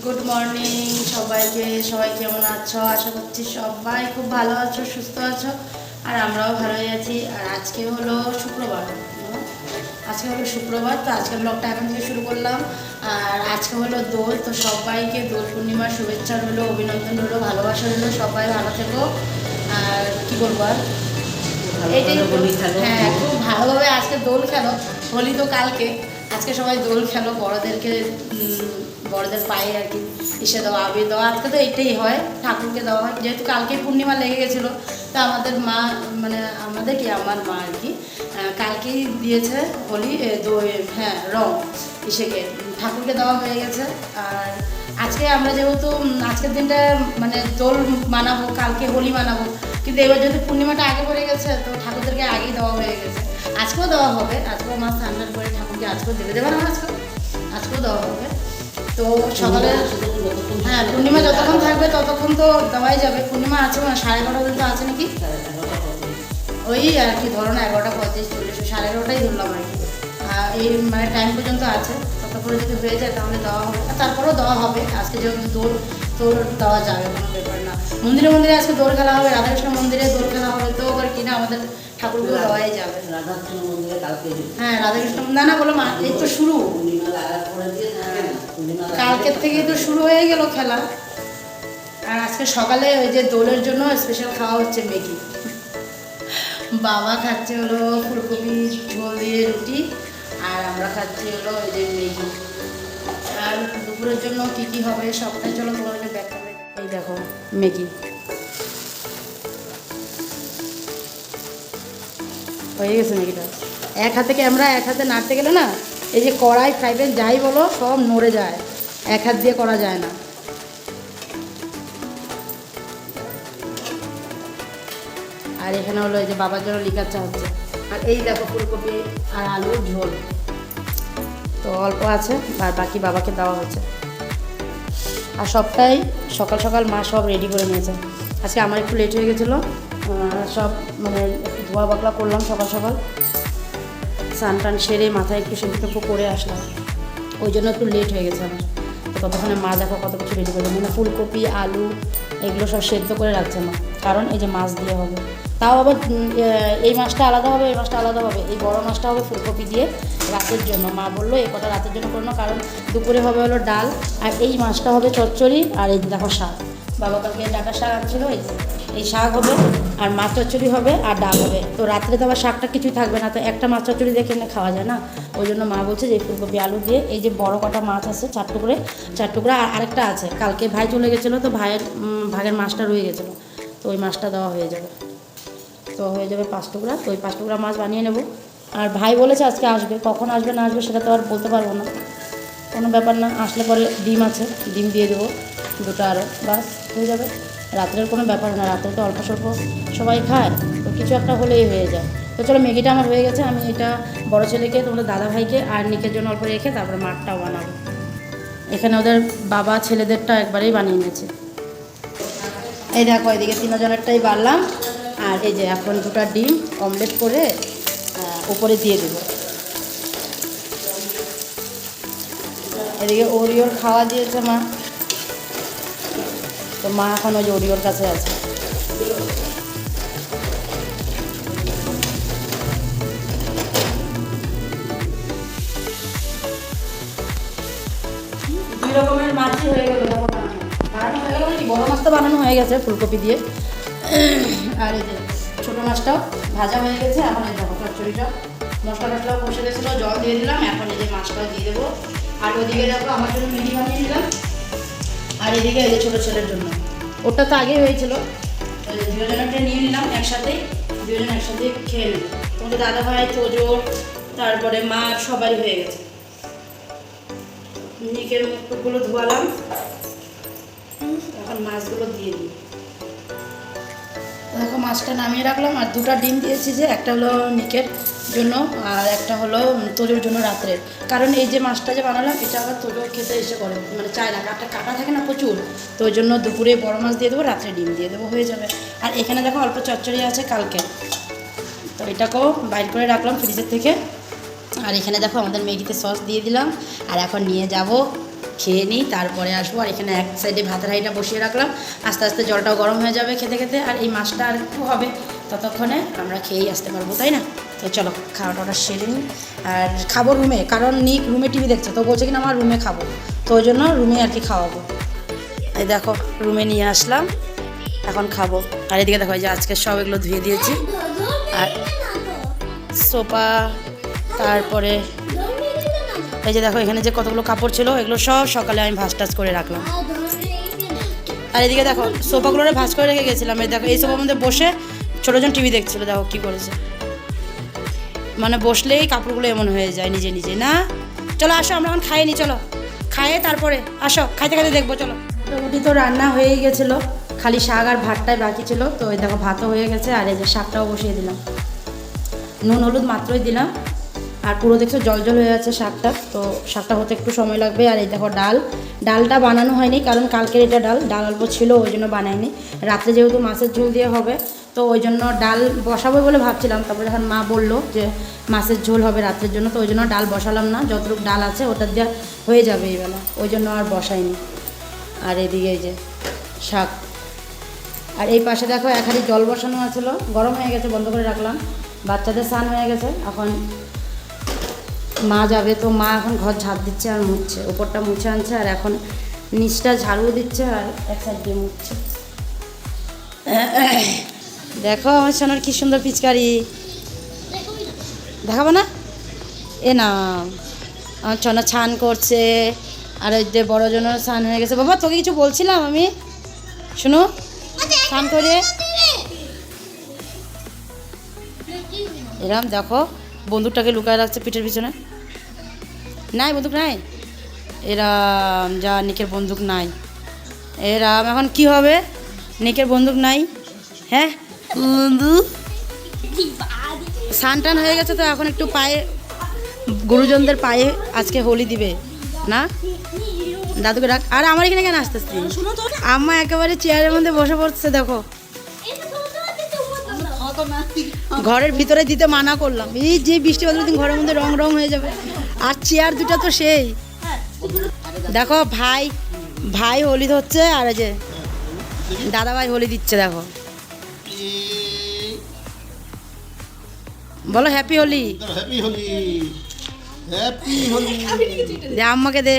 Good morning সবাইকে। সবাই কেমন আছো? আশা করছি সবাই খুব ভালো আছো, সুস্থ আছো, আর আমরাও ভালোই আছি। আর আজকে হলো শুক্রবার, তো আজকের ব্লগটা এখন থেকে শুরু করলাম। আর আজকে হলো দোল, তো সবাইকে দোল পূর্ণিমার শুভেচ্ছা রইলো, অভিনন্দন রইলো, ভালোবাসা রইলো। সবাই ভালো থেকো। আর কি বলবো, আর এইটাই। হ্যাঁ, খুব ভালোভাবে আজকে দোল খেলো। হোলি তো কালকে, আজকে সবাই দোল খেলো। বড়দের পায়ে আর কি ইসে দেওয়া, আবির দেওয়া। আজকে তো এটাই হয়, ঠাকুরকে দেওয়া হয়। যেহেতু কালকে পূর্ণিমা লেগে গেছিলো, তো আমাদের মা, মানে আমার মা আর কি কালকেই দিয়েছে হোলি, হ্যাঁ, রং ইসেকে ঠাকুরকে দেওয়া হয়ে গেছে। আর আজকে আমরা যেহেতু আজকের দিনটা মানে দোল মানাবো, কালকে হোলি মানাবো, কিন্তু এবার যেহেতু পূর্ণিমাটা আগে পড়ে গেছে, তো ঠাকুরদেরকে আগেই দেওয়া হয়ে গেছে। আজকেও দেওয়া হবে, আজকেও মা স্নান করে ঠাকুরকে আজকেও দেবে না, আজকেও দেওয়া হবে। তো সকালে, হ্যাঁ, পূর্ণিমা যতক্ষণ থাকবে ততক্ষণ তো দেওয়াই যাবে। পূর্ণিমা আছে মানে 11:30 পর্যন্ত আছে নাকি, ওই আর কি ধরো না, 11:25 চল্লিশ, 11:30টাই ধরলাম আর কি। এই মানে টাইম পর্যন্ত আছে, ততক্ষণে যদি হয়ে যায় তাহলে দেওয়া হবে। আর তারপরেও দেওয়া হবে। আজকে যেহেতু দোল, তোর দেওয়া যাবে, কোনো ব্যাপার না। মন্দিরে মন্দিরে আজকে দোল খেলা হবে, রাধাকৃষ্ণ মন্দিরে দোল খেলা হবে, তো আবার কিনা আমাদের ঠাকুরগুলো দেওয়াই যাবে। রাধাকৃষ্ণ মন্দিরে কালকে, হ্যাঁ, রাধাকৃষ্ণ না বলো মা, এই তো শুরু, কালকের থেকেই তো শুরু হয়ে গেল খেলা। আর আজকে সকালে ওই যে দোলের জন্য স্পেশাল খাওয়া হচ্ছে ম্যাগি। বাবা খাচ্ছে হলো ফুলকপি ঝোল দিয়ে রুটি, আর আমরা খাচ্ছি হলো ওই যে ম্যাগি। আর দুপুরের জন্য কী কী হবে সবটাই চলো তোমাদেরকে ব্যাখ্যা করে। এই দেখো ম্যাগি হয়ে গেছে। ম্যাগিটা এক হাতে ক্যামেরা, এক হাতে নাড়তে গেলে না, এই যে কড়াই ফ্রাই প্যান যাই বলো সব নড়ে যায়, এক হাত দিয়ে করা যায় না। আর এখানে হলো এই যে বাবার জন্য লিকার চা হচ্ছে। আর এই দেখো ফুলকপি আর আলুর ঝোল তো অল্প আছে, আর বাকি বাবাকে দেওয়া হচ্ছে। আর সবটাই সকাল সকাল মা সব রেডি করে নিয়েছে। আজকে আমার একটু লেট হয়ে গেছিলো, সব মানে একটু ধোয়া বাকলা করলাম সকাল সকাল, স্নান টান সেরে মাথায় একটু সেদ্ধ করে আসলাম, ওই জন্য একটু লেট হয়ে গেছে আমার। তো ততক্ষণে মা দেখো কত কিছু রেডি করবে, মানে ফুলকপি আলু এগুলো সব সেদ্ধ করে রাখছে মা, কারণ এই যে মাছ দিয়ে হবে। তাও আবার এই মাছটা আলাদা হবে, এই মাছটা আলাদা হবে। এই বড় মাছটা হবে ফুলকপি দিয়ে রাতের জন্য। মা বললো এই কটা রাতের জন্য করো না, কারণ দুপুরে হবে হলো ডাল, আর এই মাছটা হবে চচ্চড়ি, আর এই দেখো শাক। বাবা কালকে ডাটা শাক আনছিল, এই শাক হবে, আর মাছ চচ্চড়ি হবে, আর ডাল হবে। তো রাত্রে তো আবার শাকটা কিছুই থাকবে না, তো একটা মাছ চচ্চড়ি দেখে এনে খাওয়া যায় না। ওই জন্য মা বলছে যে ফুলকপি আলু দিয়ে এই যে বড় কটা মাছ আছে 4 টুকরা, আর আরেকটা আছে, কালকে ভাই চলে গেছিলো, তো ভাগের মাছটা রয়ে গেছিলো, তো ওই মাছটা দেওয়া হয়ে যাবে। তো হয়ে যাবে 5 টুকরা, তো ওই 5 টুকরা মাছ বানিয়ে নেব। আর ভাই বলেছে আজকে আসবে, কখন আসবে না আসবে সেটা তো আর বলতে পারবো না, কোনো ব্যাপার না। আসলে পরে ডিম আছে, ডিম দিয়ে দেবো 2টা, আরও বাস হয়ে যাবে। রাত্রের কোনো ব্যাপার না, রাত্রে তো অল্প স্বল্প সবাই খায়, তো কিছু একটা হলেই হয়ে যায়। তো চলো ম্যাগিটা আমার হয়ে গেছে, আমি এটা বড় ছেলেকে, তোমাদের দাদা ভাইকে আর নিকের জন্য অল্প রেখে তারপরে মাঠটাও বানাবো। এখানে ওদের বাবা ছেলেদেরটা একবারেই বানিয়ে নিয়েছে। এই দেখো এদিকে 3 জনেরটাই বাড়লাম, আর এই যে এখন 2টা ডিম অমলেট করে উপরে দিয়ে দেবো। এদিকে ওরিওর খাওয়া দিয়েছে মা, তো মা এখন ওই যে ওরিওর কাছে আছে। দুই রকমের মাছই হয়ে গেল, বানানো হয়ে গেল কি, বড় মাছ তো বানানো হয়ে গেছে ফুলকপি দিয়ে, আর এই যে ছোটো মাছটাও ভাজা হয়ে গেছে। এখন এই দেখো চচ্চড়িটা মশলা টশলাও বসে গেছিলো, জল দিয়ে দিলাম, এখন এই যে মাছটাও দিয়ে দেবো। আর ওদিকে দেখো আমার জন্য ম্যাগি বানিয়ে নিলাম, আর এদিকে এই যে ছোটো ছেলের জন্য, ওটা তো আগেই হয়েছিল, 2 জনকে নিয়ে নিলাম একসাথেই, 2 জন একসাথে খেয়ে নেব। তোমাদের দাদা ভাই তোজোর তারপরে মা সবারই হয়ে গেছে। নিকের মুখগুলো ধোয়ালাম, এখন মাছগুলো দিয়ে দিই। দেখো মাছটা নামিয়ে রাখলাম, আর 2টা ডিম দিয়েছি, যে একটা হলো নিকের জন্য আর একটা হলো তোজোর জন্য রাত্রের। কারণ এই যে মাছটা যে বানালাম এটা আবার তোজোর খেতে এসে করে, মানে চায় না, একটা কাটা থাকে না প্রচুর, তো ওই জন্য দুপুরে বড় মাছ দিয়ে দেবো, রাত্রে ডিম দিয়ে দেবো, হয়ে যাবে। আর এখানে দেখো অল্প চচ্চড়ি আছে কালকে, তো এটাকেও বাইর করে রাখলাম ফ্রিজের থেকে। আর এখানে দেখো আমাদের ম্যাগিতে সস দিয়ে দিলাম, আর এখন নিয়ে যাব খেয়ে নিই, তারপরে আসবো। আর এখানে এক সাইডে ভাতের হাঁড়িটা বসিয়ে রাখলাম, আস্তে আস্তে জলটাও গরম হয়ে যাবে খেতে খেতে, আর এই মাছটা আর একটু হবে, ততক্ষণে আমরা খেয়েই আসতে পারবো, তাই না? তো চলো খাওয়া টাওয়া সেরে নিই। আর খাবো রুমে, কারণ নিক রুমে টিভি দেখছে, তো বলছে কিনা আমার রুমে খাবো, তো ওই জন্য রুমে আর কি খাওয়াবো। এই দেখো রুমে নিয়ে আসলাম, এখন খাবো। আর এদিকে দেখো যে আজকে সব এগুলো ধুয়ে দিয়েছি, আর সোফা, তারপরে এই যে দেখো এখানে যে কতগুলো কাপড় ছিল এগুলো সব সকালে আমি ভাঁজ টাজ করে রাখলাম। আর এদিকে দেখো সোফাগুলো ভাঁজ করে রেখে গেছিলাম। এই দেখো এই সোফার মধ্যে বসে ছোটোজন টিভি দেখছিল, দেখো কী করেছে, মানে বসলেই কাপড়গুলো এমন হয়ে যায় নিজে নিজে। না চলো আসো আমরা এখন খাইনি, চলো খাইয়ে তারপরে আসো, খাইতে খাইতে দেখবো। চলো মোটামুটি তো রান্না হয়েই গেছিলো, খালি শাক আর ভাতটাই বাকি ছিল। তো এই দেখো ভাতও হয়ে গেছে, আর এই যে শাকটাও বসিয়ে দিলাম, নুন হলুদ মাত্রই দিলাম। আর পুরো দেখছো জল জল হয়ে আছে শাকটা, তো শাকটা হতে একটু সময় লাগবে। আর এই দেখো ডালটা বানানো হয়নি, কারণ কালকের এটা ডাল অল্প ছিল, ওই জন্য বানাইনি। রাত্রে যেহেতু মাছের ঝোল দিয়ে হবে, তো ওই জন্য ডাল বসাবো বলে ভাবছিলাম, তারপরে যখন মা বললো যে মাছের ঝোল হবে রাত্রের জন্য, তো ওই জন্য ডাল বসালাম না, যতটুকু ডাল আছে ওটা দিয়ে হয়ে যাবে এইবেলা, ওই জন্য আর বসাইনি। আর এদিকে এই যে শাক, আর এই পাশে দেখো এক হাঁড়ি জল বসানো আছিল, গরম হয়ে গেছে, বন্ধ করে রাখলাম। বাচ্চাদের স্নান হয়ে গেছে, এখন মা যাবে, তো মা এখন ঘর ঝাড় দিচ্ছে আর মুছছে, উপরটা মুছে আনছে, আর এখন নিচটা ঝাড়ু দিচ্ছে আর এক সাইড দিয়ে মুছছে। দেখো আমার সোনার কি সুন্দর পিচকারি, দেখাবো না? এ না আমার সোনা ছান করছে, আর ওই যে বড় জনের স্নান হয়ে গেছে। বাবা তোকে কিছু বলছিলাম আমি, শোনো স্নান করে এরম দেখো বন্দুকটাকে লুকায় রাখছে পিঠের পিছনে। নাই বন্দুক নাই, এরাম যা নিকের বন্দুক নাই, এরাম এখন কি হবে, নিকের বন্দুক নাই। হ্যাঁ বন্দুক স্নান টান হয়ে গেছে, তো এখন একটু পায়ে গুরুজনদের পায়ে আজকে হোলি দিবে না, দাদুকে ডাক। আর আমার এখানে কেন আসতেছি, আম্মা একেবারে চেয়ারের মধ্যে বসে পড়ছে, দেখো ঘরের ভিতরে দিতে মানা করলাম, এই যে বৃষ্টি বাদলের দিন ঘরের মধ্যে রং রং হয়ে যাবে। আর চেয়ার দুটা তো সেই, দেখো ভাই হোলি ধরছে, আর এই যে দাদা ভাই হোলি দিচ্ছে, দেখো বলো happy Holi, happy Holi, happy Holi, দে আম্মাকে দে।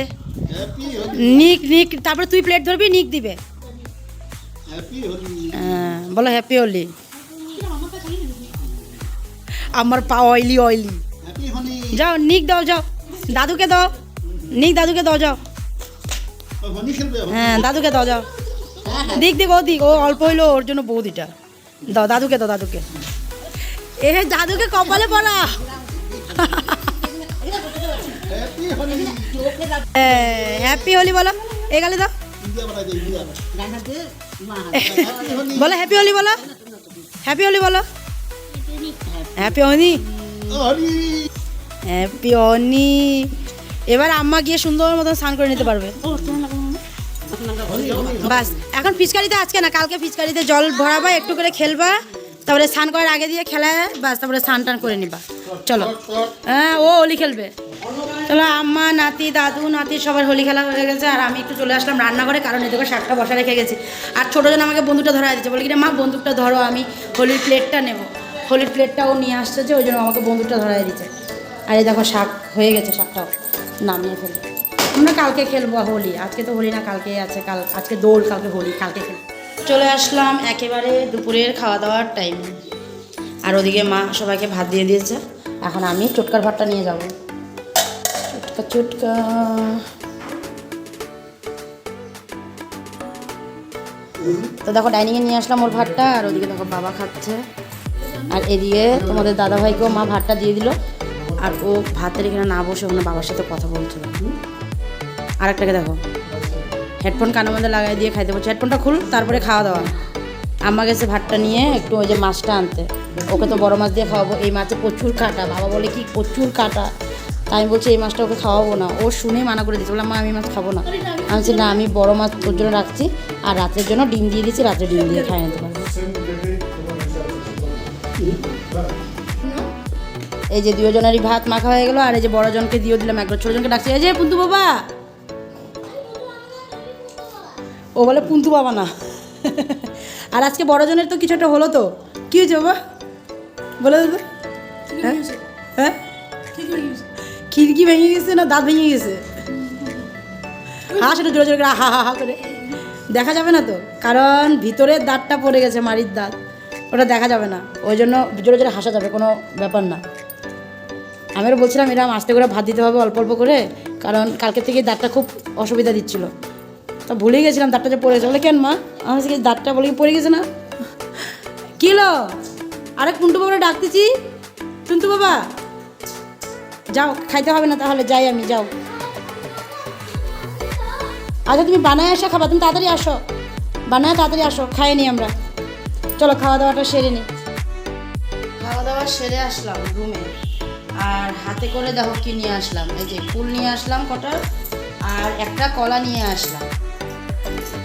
নিক তারপরে তুই প্লেট ধরবি, নিক দিবে। হ্যাপি হোলি, হ্যাঁ বলো হ্যাপি হোলি। আমার পা অয়েলি, হ্যাপি হোলি। যাও নিক দাও, যাও দাদুকে দাও, নিক দাদুকে দাও, যাও। হোলি খেলবে? হ্যাঁ দাদুকে দাও, যাও। দিক ও অল্প হইলো, ওর জন্য বৌদিটা দাও, দাদুকে দাও, দাদুকে। এ দাদুকে কপালে পড়া। হ্যাপি হোলি, হ্যাপি হোলি বলো, এই গালে দাও, ইন্ডিয়া বানাই দে, ইন্ডিয়া বলো হ্যাপি হোলি, বলো হ্যাপি হোলি, বলো হ্যাপি হোলি, হোলি। হ্যাপি হোলি। এবার আম্মা গিয়ে সুন্দর মতো স্নান করে নিতে পারবে। বাস এখন পিচকারিতে আজকে না, কালকে পিচকারিতে জল ভরাবা, একটু করে খেলবা, তারপরে স্নান করার আগে দিয়ে খেলায় বাস, তারপরে স্নান টান করে নিবা। চলো হ্যাঁ ও হোলি খেলবে, চলো আম্মা নাতি দাদু নাতি সবার হোলি খেলা হয়ে গেছে। আর আমি একটু চলে আসলাম রান্নাঘরে, কারণ এদিকে শাকটা বসা রেখে গেছি। আর ছোটোজন আমাকে বন্দুকটা ধরা দিচ্ছে, বলে কি মা বন্দুকটা ধরো, আমি হোলির প্লেটটা নেব। হোলির প্লেটটাও নিয়ে আসছে, যে ওই জন্য আমাকে বন্দুকটা ধরাই দিচ্ছে। আর এই দেখো শাক হয়ে গেছে, শাকটাও নামিয়ে ফেলি। আমরা কালকে খেলবো হোলি, আজকে তো হোলি না, কালকে আছে, আজকে দোল, কালকে হোলি, কালকে খেলবো। চলে আসলাম একেবারে দুপুরের খাওয়া দাওয়ার টাইম। আর ওদিকে মা সবাইকে ভাত দিয়ে দিয়েছে, এখন আমি চটকার ভাতটা নিয়ে যাব। চটকা তো দেখো ডাইনিংয়ে নিয়ে আসলাম ওর ভাতটা, আর ওদিকে দেখো বাবা খাচ্ছে, আর এদিকে তোমাদের দাদাভাইকেও মা ভাতটা দিয়ে দিল। আর ও ভাতের এখানে না বসে ওখানে বাবার সাথে কথা বলছিল। আর একটাকে দেখো হেডফোন কানের মধ্যে লাগাই দিয়ে খাইতে বলছে, হেডফোনটা খুল, তারপরে খাওয়া দাওয়া। আম্মা গেছে ভাতটা নিয়ে একটু ওই যে মাছটা আনতে, ওকে তো বড় মাছ দিয়ে খাওয়াবো, এই মাছে প্রচুর কাঁটা, বাবা বলে কি প্রচুর কাঁটা, তাই আমি বলছি এই মাছটা ওকে খাওয়াবো না। ও শুনে মানা করে দিচ্ছে, বললাম মা আমি মাছ খাবো না। আমি বলছি না আমি বড় মাছ তোর জন্য রাখছি, আর রাতের জন্য ডিম দিয়ে দিচ্ছি, রাত্রে ডিম দিয়ে খাই নিতে পারবো। এই যে দুজনেরই ভাত মাখা হয়ে গেলো, আর এই যে বড়জনকে দিয়ে দিলাম একবার, ছোটজনকে ডাকছি, এই যে পুন্তু বাবা ও বলে পুন্তু বাবা না। আর আজকে বড়জনের তো কিছু একটা হলো তো, কী হয়েছে বাবা বলে দাদা? হ্যাঁ খিড়কি ভেঙে গেছে না দাঁত ভেঙে গেছে? হাঁ সেটা জোরে জোরে করে হা হা হা করে দেখা যাবে না তো, কারণ ভিতরের দাঁতটা পড়ে গেছে, মাড়ির দাঁত, ওটা দেখা যাবে না, ওই জন্য জোরে জোরে হাসা যাবে, কোনো ব্যাপার না। আমি আরও বলছিলাম এরকম আস্তে করে ভাত দিতে হবে অল্প অল্প করে, কারণ কালকে থেকে দাঁতটা খুব অসুবিধা দিচ্ছিল। তো ভুলেই গেছিলাম দাঁতটা যে পড়ে গেছে। বলে কেন মা? আমার থেকে দাঁতটা বলে পড়ে গেছে না? কী হলো? আরে কুন্টু বাবারা ডাকতেছি, টুন্টু বাবা যাও, খাইতে হবে না তাহলে, যাই আমি, যাও। আচ্ছা তুমি বানায় আসো খাবার, তুমি তাড়াতাড়ি আসো, বানায় তাড়াতাড়ি আসো, খাইয়ে নিই আমরা। চলো খাওয়া দাওয়াটা সেরে নিই। খাওয়া দাওয়া সেরে আসলাম রুমে, আর হাতে করে দেখো কি নিয়ে আসলাম, এই যে ফুল নিয়ে আসলাম কটা, আর একটা কলা নিয়ে আসলাম।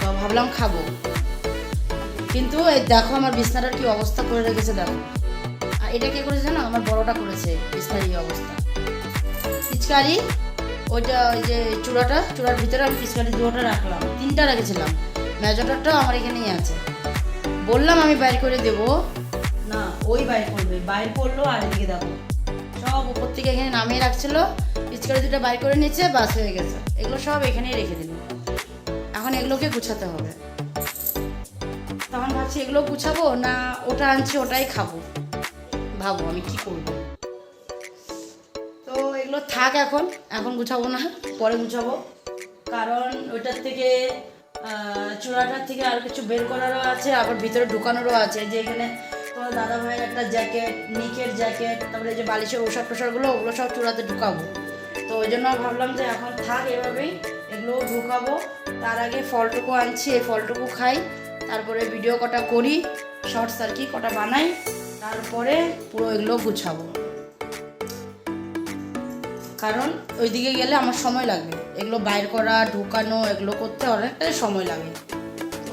তো ভাবলাম খাবো, কিন্তু এই দেখো আমার বিছনাটার কি অবস্থা করে রেখেছে দেখো। আর এটা কে করেছে জানো? আমার বড়টা করেছে বিছনার এই অবস্থা। পিচকারি ওইটা, ওই যে চূড়ার ভিতরে আমি পিচকারি দুটোটা রাখলাম, 3টা রেখেছিলাম, মেজরটাও আমার এখানেই আছে। বললাম আমি বাইর করে দেবো না, ওই বাইর করবে, বাইর করলো। আর এদিকে দেখো সব উপর থেকে এখানে নামিয়ে রাখছিল, পিচকারি 2টা বাইর করে নিচ্ছে, বাস হয়ে গেছে। এগুলো সব এখানেই রেখে দিল, এখন এগুলোকে গুছাতে হবে। তখন ভাবছি এগুলো গুছাবো না ওটা আনছি ওটাই খাবো, ভাবো আমি কি করবো। তো এগুলো থাক, এখন গুছাবো না, পরে গুছাবো, কারণ ওইটার থেকে চূড়াটার থেকে আর কিছু বের করারও আছে, আবার ভিতরে ঢুকানোরও আছে। যে এখানে তোমার দাদা ভাইয়ের একটা জ্যাকেট, নিকের জ্যাকেট, তারপরে যে বালিশের ওষুধ ওগুলো সব চূড়াতে ঢুকাবো। তো ওই জন্য ভাবলাম যে এখন থাক এভাবেই, এগুলোও ঢুকাবো। তার আগে ফলটুকু আনছি, এই ফলটুকু খাই, তারপরে ভিডিও কটা করি, শর্টস আর কি কটা বানাই, তারপরে পুরো এগুলো গুছাবো। কারণ ওইদিকে গেলে আমার সময় লাগবে, এগুলো বাইর করা, ঢুকানো, এগুলো করতে অনেকটাই সময় লাগে,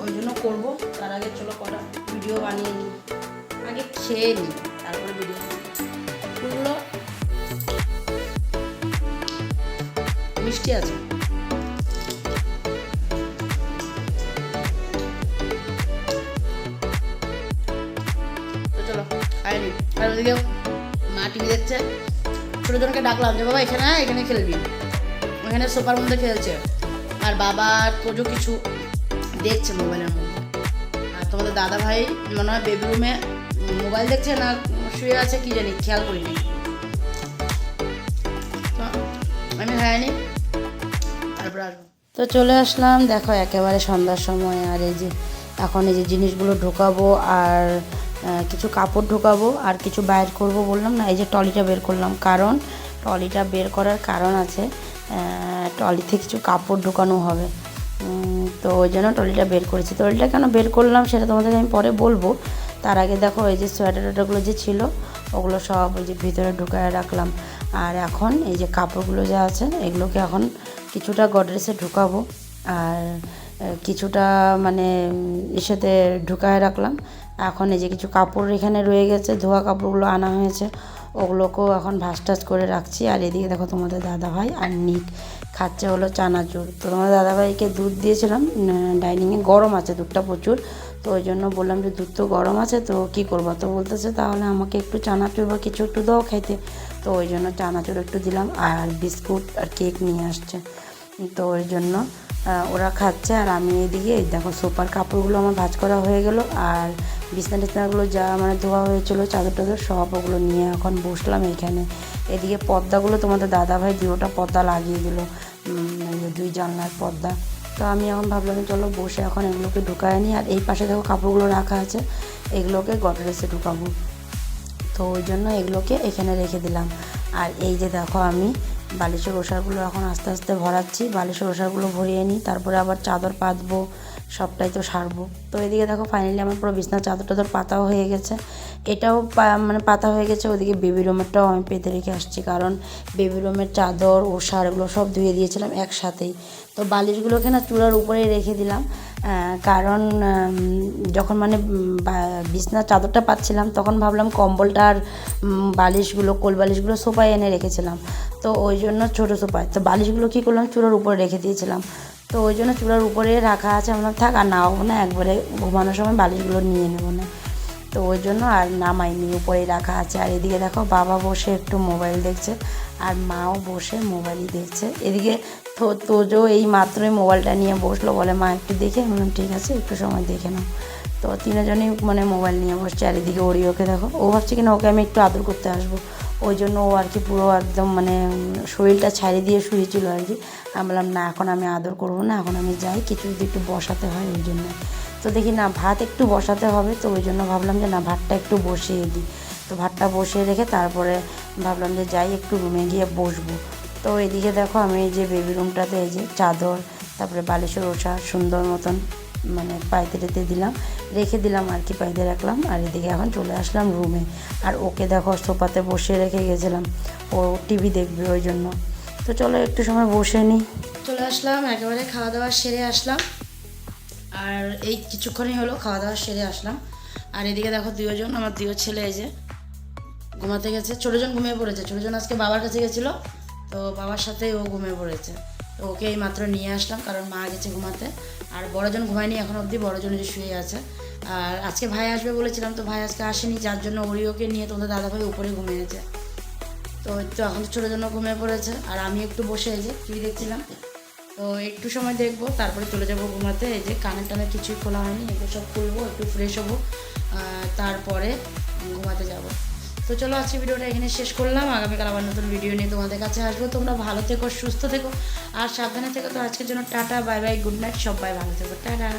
ওই জন্য করবো। তার আগে চলো কটা ভিডিও বানিয়ে নিই, আগে খেয়ে নিই তারপরে ভিডিও। ফুলগুলো মিষ্টি আছে, তো চলো খাই নি। আর ওইদিকে মা টিভি দেখছে, ছোটোজনকে ডাকলাম যে বাবা এখানে খেলবি, ওখানে সোফার মধ্যে খেলছে, আর বাবা আর তোজো কিছু দেখছে মোবাইলের মধ্যে। আর তোমাদের দাদা ভাই মনে হয় বেবি রুমে মোবাইল দেখছে না শুয়ে আছে কি জানি, খেয়াল করিনি। তো আমি খাইনি, তারপরে আসবো। তো চলে আসলাম দেখো একেবারে সন্ধ্যার সময়, আর এই যে এখন এই যে জিনিসগুলো ঢোকাবো, আর কিছু কাপড় ঢোকাবো, আর কিছু বাইর করব বললাম না, এই যে ট্রলিটা বের করলাম, কারণ ট্রলিটা বের করার কারণ আছে, ট্রলিতে কিছু কাপড় ঢোকানো হবে, তো ওই জন্য ট্রলিটা বের করেছি। ট্রলিটা কেন বের করলাম সেটা তোমাদেরকে আমি পরে বলবো। তার আগে দেখো এই যে সোয়েটারগুলো যে ছিল ওগুলো সব ওই যে ভিতরে ঢুকায় রাখলাম, আর এখন এই যে কাপড়গুলো যা আছে এগুলোকে এখন কিছুটা গডরেজে ঢুকাবো, আর কিছুটা মানে ইসেতে ঢুকায় রাখলাম। এখন এই যে কিছু কাপড় এখানে রয়ে গেছে, ধোয়া কাপড়গুলো আনা হয়েছে, ওগুলোকেও এখন ভাঁজ টাজ করে রাখছি। আর এদিকে দেখো তোমাদের দাদাভাই আর নিক খাচ্ছে হলো চানাচুর। তো তোমাদের দাদাভাইকে দুধ দিয়েছিলাম, ডাইনিংয়ে গরম আছে দুধটা প্রচুর, তো ওই জন্য বললাম যে দুধ তো গরম আছে, তো কী করবো, তো বলতেছে তাহলে আমাকে একটু চানাচুর বা কিছু একটু দাও খাইতে, তো ওই জন্য চানাচুর একটু দিলাম, আর বিস্কুট আর কেক নিয়ে আসছে, তো ওই জন্য ওরা খাচ্ছে। আর আমি এদিকে দেখো সোফার কাপড়গুলো আমার ভাঁজ করা হয়ে গেল, আর বিছনা টিছনাগুলো যা মানে ধোয়া হয়েছিল চাদর টাদর সব ওগুলো নিয়ে এখন বসলাম এইখানে। এদিকে পর্দাগুলো তোমাদের দাদাভাই 2টা পর্দা লাগিয়ে দিল, 2 জানলার পর্দা। তো আমি এখন ভাবলাম চলো বসে এখন এগুলোকে ঢুকায় নিই। আর এই পাশে দেখো কাপড়গুলো রাখা আছে, এগুলোকে গডরেজে ঢুকাবো, তো ওই জন্য এগুলোকে এখানে রেখে দিলাম। আর এই যে দেখো আমি বালিশের ওষারগুলো এখন আস্তে আস্তে ভরাচ্ছি, বালিশের ওষারগুলো ভরিয়ে নিই, তারপরে আবার চাদর পাতবো, সবটাই তো সারবো। তো এদিকে দেখো ফাইনালি আমার পুরো বিছনার চাদর টাদর পাতাও হয়ে গেছে, এটাও মানে পাতা হয়ে গেছে। ওদিকে বেবি রুমেরটাও আমি পেতে রেখে আসছি, কারণ বেবি রুমের চাদর ওষার এগুলো সব ধুয়ে দিয়েছিলাম একসাথেই। তো বালিশগুলোকে না চূড়ার উপরেই রেখে দিলাম, কারণ যখন মানে বিছনার চাদরটা পাচ্ছিলাম তখন ভাবলাম কম্বলটা আর বালিশগুলো কোল বালিশগুলো সোফায় এনে রেখেছিলাম, তো ওই জন্য ছোটো সোফায়, তো বালিশগুলো কী করলাম চূড়ার উপরে রেখে দিয়েছিলাম। তো ওই জন্য চুলার উপরে রাখা আছে, আমরা থাক আর নামাবো না, একবারে ঘুমানোর সময় বালিশগুলো নিয়ে নেবো না। তো ওই জন্য আর নামাইনি, উপরেই রাখা আছে। আর এদিকে দেখো বাবা বসে একটু মোবাইল দেখছে আর মাও বসে মোবাইলই দেখছে। এদিকে তোজো এই মাত্রই মোবাইলটা নিয়ে বসলো, বলে মা একটু দেখে। আমি বললাম ঠিক আছে একটু সময় দেখে নাও। তো তিনজনই মানে মোবাইল নিয়ে বসছে। আর এদিকে ওকে দেখো, ও ভাবছে কিনা ওকে আমি একটু আদর করতে আসবো, ওই জন্য ও আর কি পুরো একদম মানে শরীরটা ছাড়িয়ে দিয়ে শুয়েছিল আর কি। আমি বললাম না এখন আমি আদর করবো না, এখন আমি যাই, কিছু যদি একটু বসাতে হয় ওই জন্য। তো দেখি না ভাত একটু বসাতে হবে, তো ওই জন্য ভাবলাম যে না ভাতটা একটু বসিয়ে দিই। তো ভাতটা বসিয়ে রেখে তারপরে ভাবলাম যে যাই একটু রুমে গিয়ে বসবো। তো এদিকে দেখো আমি এই যে বেবি রুমটাতে এই যে চাদর, তারপরে বালিশের ওষা সুন্দর মতন মানে পাইতে দিলাম, রেখে দিলাম আর কি, পাইতে রাখলাম। আর এদিকে এখন চলে আসলাম রুমে। আর ওকে দেখো সোফাতে বসিয়ে রেখে গেছিলাম, ও টিভি দেখবে ওই জন্য। তো চলো একটু সময় বসে নিই। চলে আসলাম, একেবারে খাওয়া দাওয়া সেরে আসলাম। আর এই কিছুক্ষণই হলো খাওয়া দাওয়া সেরে আসলাম। আর এদিকে দেখো দুজন, আমার দুই ছেলে এই যে ঘুমাতে গেছে। ছোটোজন ঘুমিয়ে পড়েছে, ছোটোজন আজকে বাবার কাছে গেছিলো, তো বাবার সাথেই ও ঘুমিয়ে পড়েছে। তো ওকে এই মাত্র নিয়ে আসলাম, কারণ মা গেছে ঘুমাতে। আর বড়জন ঘুমায়নি এখন অবধি, বড়জন যে শুয়ে আছে। আর আজকে ভাই আসবে বলেছিলাম, তো ভাই আজকে আসেনি, যার জন্য ওকে নিয়ে তোমাদের দাদাভাই উপরে ঘুমিয়েছে। তো এখন তো ছোটোর জন্য ঘুমিয়ে পড়েছে। আর আমি একটু বসে এই যে টিভি দেখছিলাম। তো একটু সময় দেখবো, তারপরে চলে যাবো ঘুমাতে। এই যে কানের টানের কিছুই খোলা হয়নি, এগুলো সব খুলবো, একটু ফ্রেশ হবো, তারপরে ঘুমাতে যাব। তো চলো আজকে ভিডিওটা এখানে শেষ করলাম। আগামীকাল আবার নতুন ভিডিও নিয়ে তোমাদের কাছে আসবো। তোমরা ভালো থেকো, সুস্থ থেকো আর সাবধানে থেকো। তো আজকের জন্য tata, bye bye, good night, সবাই ভালো থেকো, টাটা।